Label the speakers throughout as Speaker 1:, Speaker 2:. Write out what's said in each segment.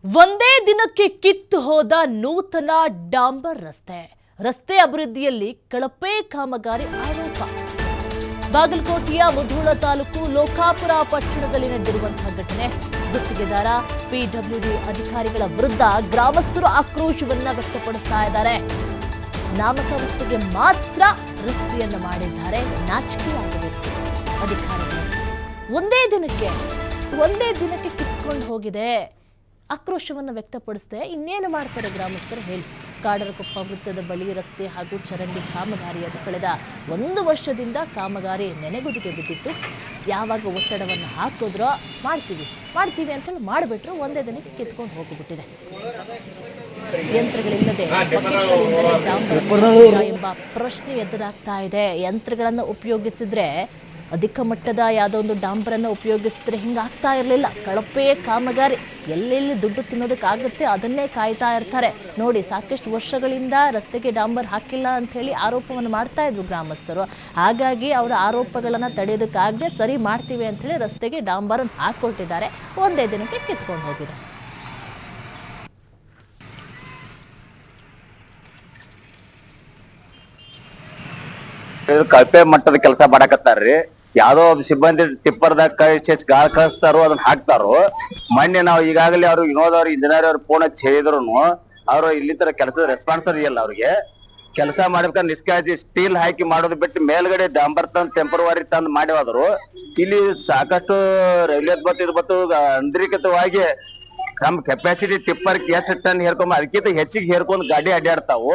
Speaker 1: ಒಂದೇ ದಿನಕ್ಕೆ ಕಿತ್ತು ಹೋದ ನೂತನ ಡಾಂಬರ್ ರಸ್ತೆ ಅಭಿವೃದ್ಧಿಯಲ್ಲಿ ಕಳಪೆ ಕಾಮಗಾರಿ ಆರೋಪ. ಬಾಗಲಕೋಟೆಯ ಮುಧೋಳ ತಾಲೂಕು ಲೋಕಾಪುರ ಪಟ್ಟಣದಲ್ಲಿ ನಡೆದಿರುವಂತಹ ಘಟನೆ. ಗುತ್ತಿಗೆದಾರ ಪಿಡಬ್ಲ್ಯೂಡಿ ಅಧಿಕಾರಿಗಳ ವಿರುದ್ಧ ಗ್ರಾಮಸ್ಥರು ಆಕ್ರೋಶವನ್ನ ವ್ಯಕ್ತಪಡಿಸ್ತಾ ಇದ್ದಾರೆ. ನಾಮಕಾವಸ್ಥೆಗೆ ಮಾತ್ರ ರಸ್ತೆಯನ್ನು ಮಾಡಿದ್ದಾರೆ, ನಾಚಿಕೆಯಾಗಬೇಕು ಅಧಿಕಾರಿಗಳು. ಒಂದೇ ದಿನಕ್ಕೆ ಕಿತ್ಕೊಂಡು ಹೋಗಿದೆ. ಆಕ್ರೋಶವನ್ನು ವ್ಯಕ್ತಪಡಿಸದೆ ಇನ್ನೇನು ಮಾಡ್ತಾರೆ ಗ್ರಾಮಸ್ಥರು ಹೇಳಿ. ಕಾಡರಕೊಪ್ಪ ವೃತ್ತದ ಬಳಿ ರಸ್ತೆ ಹಾಗೂ ಚರಂಡಿ ಕಾಮಗಾರಿಯಾದ ಕಳೆದ 1 ವರ್ಷದಿಂದ ಕಾಮಗಾರಿ ನೆನೆಗುದಿಗೆ ಬಿದ್ದಿತ್ತು. ಯಾವಾಗ ಒತ್ತಡವನ್ನು ಹಾಕಿದ್ರೋ ಮಾಡ್ತೀವಿ ಅಂತೇಳಿ ಮಾಡಿಬಿಟ್ರು, ಒಂದೇ ದಿನಕ್ಕೆ ಕಿತ್ಕೊಂಡು ಹೋಗಿಬಿಟ್ಟಿದೆ. ಯಂತ್ರಗಳಿಲ್ಲದೆ ಎಂಬ ಪ್ರಶ್ನೆ ಎದುರಾಗ್ತಾ ಇದೆ. ಯಂತ್ರಗಳನ್ನು ಉಪಯೋಗಿಸಿದ್ರೆ, ಅಧಿಕ ಮಟ್ಟದ ಯಾವುದೋ ಒಂದು ಡಾಂಬರನ್ನು ಉಪಯೋಗಿಸಿದ್ರೆ ಹಿಂಗಾಗ್ತಾ ಇರಲಿಲ್ಲ. ಕಳಪೆ ಕಾಮಗಾರಿ, ಎಲ್ಲೆಲ್ಲಿ ದುಡ್ಡು ತಿನ್ನೋದಕ್ಕಾಗುತ್ತೆ ಅದನ್ನೇ ಕಾಯ್ತಾ ಇರ್ತಾರೆ. ನೋಡಿ, ಸಾಕಷ್ಟು ವರ್ಷಗಳಿಂದ ರಸ್ತೆಗೆ ಡಾಂಬರ್ ಹಾಕಿಲ್ಲ ಅಂತ ಹೇಳಿ ಆರೋಪವನ್ನು ಮಾಡ್ತಾ ಇದ್ರು ಗ್ರಾಮಸ್ಥರು. ಹಾಗಾಗಿ ಅವರ ಆರೋಪಗಳನ್ನು ತಡೆಯೋದಕ್ಕಾಗದೆ ಸರಿ ಮಾಡ್ತೀವಿ ಅಂತ ಹೇಳಿ ರಸ್ತೆಗೆ ಡಾಂಬರನ್ನು ಹಾಕೊಟ್ಟಿದ್ದಾರೆ. ಒಂದೇ ದಿನಕ್ಕೆ ಕಿತ್ಕೊಂಡು ಹೋಗಿದೆ.
Speaker 2: ಕಳಪೆ ಮಟ್ಟದ ಕೆಲಸ ಮಾಡಕತ್ತಾರ್ರಿ. ಯಾವ್ದೋ ಸಿಬ್ಬಂದಿ ಟಿಪ್ಪರ್ದಾಗ ಗಾಳ ಕಳಿಸ್ತಾರೋ ಅದನ್ನ ಹಾಕ್ತಾರೋ. ಮೊನ್ನೆ ನಾವು ಈಗಾಗಲೇ ಅವ್ರು ವಿನೋದ್ ಅವ್ರು ಇಂಜಿನಿಯರ್ ಅವ್ರು ಫೋನ್ ಹಚ್ಚಿ ಹೇಳಿದ್ರು ಅವ್ರು ಇಲ್ಲಿ ತರ ಕೆಲಸದ ರೆಸ್ಪಾನ್ಸ್ ಇಲ್ಲ. ಅವ್ರಿಗೆ ಕೆಲಸ ಮಾಡ್ಬೇಕಾದ್ರೆ ನಿಷ್ಕಾಳಜಿ ಸ್ಟೀಲ್ ಹಾಕಿ ಮಾಡೋದು ಬಿಟ್ಟು ಮೇಲ್ಗಡೆ ಡಾಂಬರ್ ತಂದು ಟೆಂಪರವರಿ ತಂದು ಮಾಡಿ ಹೋದ್ರು. ಇಲ್ಲಿ ಸಾಕಷ್ಟು ರೈಲ್ವೆ ಬತ್ತು ಅಂದ್ರಿಕತವಾಗಿ ನಮ್ಮ ಕೆಪಾಸಿಟಿ ಟಿಪ್ಪರ್ ಎಷ್ಟು ಟನ್ ಹೇರ್ಕೊಂಡ್ ಅದಕ್ಕಿಂತ ಹೆಚ್ಚಿಗೆ ಹೇರ್ಕೊಂಡು ಗಾಡಿ ಅಡ್ಡಾಡ್ತಾವು.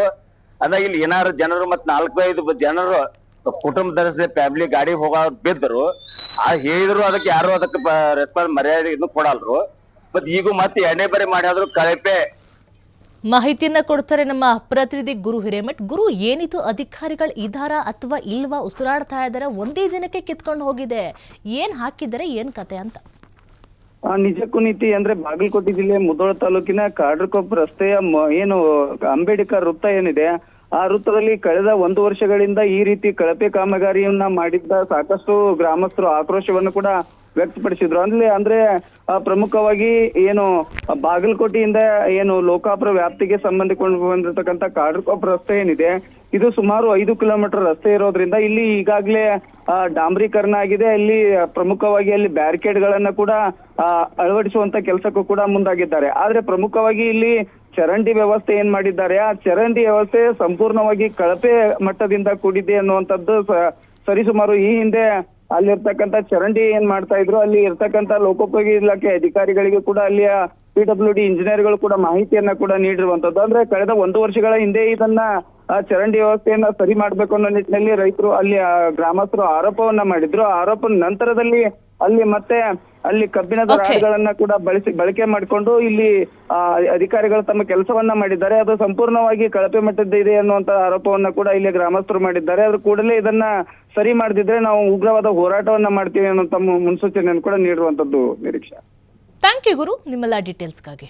Speaker 2: ಅದ ಇಲ್ಲಿ ಏನಾರು ಜನರು ಮತ್ 4-5 ಜನರು ಕುಟುಂಬದ ಫ್ಯಾಮಿಲಿ ಗಾಡಿ ಹೋಗ ಬಿದ್ರು ಹೇಳಿದ್ರು, ಅದಕ್ಕೆ ಯಾರು ಅದಕ್ಕೆ ರೆಸ್ಪಾನ್ಸ್ ಮರ್ಯಾದೆ ಇನ್ನು ಕೊಡಲ್ರು. ಮತ್ ಈಗ ಮತ್ತೆ ಎಣ್ಣೆ ಬರೆ ಮಾಡಿದ್ರು ಕಳಪೆ
Speaker 1: ಮಾಹಿತಿಯನ್ನ ಕೊಡ್ತಾರೆ ನಮ್ಮ ಪ್ರತಿನಿಧಿ ಗುರು ಹಿರೇಮಠ್. ಗುರು, ಏನಿದು ಅಧಿಕಾರಿಗಳು ಇದಾರಾ ಅಥವಾ ಇಲ್ವಾ? ಉಸಿರಾಡ್ತಾ ಇದಾರೆ, ಒಂದೇ ದಿನಕ್ಕೆ ಕಿತ್ಕೊಂಡು ಹೋಗಿದೆ. ಏನ್ ಹಾಕಿದ್ದಾರೆ, ಏನ್ ಕತೆ ಅಂತ?
Speaker 3: ನಿಜಕ್ಕೂ ನೀತಿ ಅಂದ್ರೆ ಬಾಗಲಕೋಟೆ ಜಿಲ್ಲೆ ಮುಧೋಳ ತಾಲೂಕಿನ ಕಾಡ್ರಕೊಪ್ಪ ರಸ್ತೆಯ ಏನು ಅಂಬೇಡ್ಕರ್ ವೃತ್ತ ಏನಿದೆ, ಆ ವೃತ್ತದಲ್ಲಿ ಕಳೆದ 1 ವರ್ಷಗಳಿಂದ ಈ ರೀತಿ ಕಳಪೆ ಕಾಮಗಾರಿಯನ್ನ ಮಾಡಿದ್ದ ಸಾಕಷ್ಟು ಗ್ರಾಮಸ್ಥರು ಆಕ್ರೋಶವನ್ನು ಕೂಡ ವ್ಯಕ್ತಪಡಿಸಿದ್ರು. ಅಂದ್ರೆ ಪ್ರಮುಖವಾಗಿ ಏನು ಬಾಗಲಕೋಟೆಯಿಂದ ಏನು ಲೋಕಾಪುರ ವ್ಯಾಪ್ತಿಗೆ ಸಂಬಂಧಿಕೊಂಡು ಬಂದಿರತಕ್ಕಂತ ಕಾಡ್ರಕೊಪ್ಪ ರಸ್ತೆ ಏನಿದೆ, ಇದು ಸುಮಾರು 5 ಕಿಲೋಮೀಟರ್ ರಸ್ತೆ ಇರೋದ್ರಿಂದ ಇಲ್ಲಿ ಈಗಾಗಲೇ ಡಾಂಬರೀಕರಣ ಆಗಿದೆ. ಇಲ್ಲಿ ಪ್ರಮುಖವಾಗಿ ಅಲ್ಲಿ ಬ್ಯಾರಿಕೇಡ್ ಗಳನ್ನ ಕೂಡ ಅಳವಡಿಸುವಂತ ಕೆಲಸಕ್ಕೂ ಕೂಡ ಮುಂದಾಗಿದ್ದಾರೆ. ಆದ್ರೆ ಪ್ರಮುಖವಾಗಿ ಇಲ್ಲಿ ಚರಂಡಿ ವ್ಯವಸ್ಥೆ ಏನ್ ಮಾಡಿದ್ದಾರೆ, ಆ ಚರಂಡಿ ವ್ಯವಸ್ಥೆ ಸಂಪೂರ್ಣವಾಗಿ ಕಳಪೆ ಮಟ್ಟದಿಂದ ಕೂಡಿದೆ ಅನ್ನುವಂಥದ್ದು ಸರಿಸುಮಾರು ಈ ಹಿಂದೆ ಅಲ್ಲಿರ್ತಕ್ಕಂಥ ಚರಂಡಿ ಏನ್ ಮಾಡ್ತಾ ಇದ್ರು, ಅಲ್ಲಿ ಇರ್ತಕ್ಕಂಥ ಲೋಕೋಪಯೋಗಿ ಇಲಾಖೆ ಅಧಿಕಾರಿಗಳಿಗೆ ಕೂಡ ಅಲ್ಲಿಯ PWD ಇಂಜಿನಿಯರ್ಗಳು ಕೂಡ ಮಾಹಿತಿಯನ್ನ ಕೂಡ ನೀಡಿರುವಂತದ್ದು. ಅಂದ್ರೆ ಕಳೆದ 1 ವರ್ಷಗಳ ಹಿಂದೆ ಇದನ್ನ ಚರಂಡಿ ವ್ಯವಸ್ಥೆಯನ್ನ ಸರಿ ಮಾಡ್ಬೇಕು ಅನ್ನೋ ನಿಟ್ಟಿನಲ್ಲಿ ರೈತರು ಅಲ್ಲಿ ಗ್ರಾಮಸ್ಥರು ಆರೋಪವನ್ನ ಮಾಡಿದ್ರು. ಆರೋಪ ನಂತರದಲ್ಲಿ ಅಲ್ಲಿ ಮತ್ತೆ ಅಲ್ಲಿ ಕಬ್ಬಿಣದ ರಾಡ್ಗಳನ್ನ ಕೂಡ ಬಳಕೆ ಮಾಡಿಕೊಂಡು ಇಲ್ಲಿ ಅಧಿಕಾರಿಗಳು ತಮ್ಮ ಕೆಲಸವನ್ನ ಮಾಡಿದ್ದಾರೆ. ಅದು ಸಂಪೂರ್ಣವಾಗಿ ಕಳಪೆ ಮಟ್ಟದ ಇದೆ ಅನ್ನುವಂತ ಆರೋಪವನ್ನ ಕೂಡ ಇಲ್ಲಿ ಗ್ರಾಮಸ್ಥರು ಮಾಡಿದ್ದಾರೆ. ಅದ್ರ ಕೂಡಲೇ ಇದನ್ನ ಸರಿ ಮಾಡದಿದ್ರೆ ನಾವು ಉಗ್ರವಾದ ಹೋರಾಟವನ್ನ ಮಾಡ್ತೀವಿ ಅನ್ನೋ ಮುನ್ಸೂಚನೆಯನ್ನು ಕೂಡ ನೀಡಿರುವಂತದ್ದು. ನಿರೀಕ್ಷಾ.
Speaker 1: ಥ್ಯಾಂಕ್ ಯು ಗುರು, ನಿಮ್ಮೆಲ್ಲ ಡೀಟೇಲ್ಸ್ಗಾಗಿ.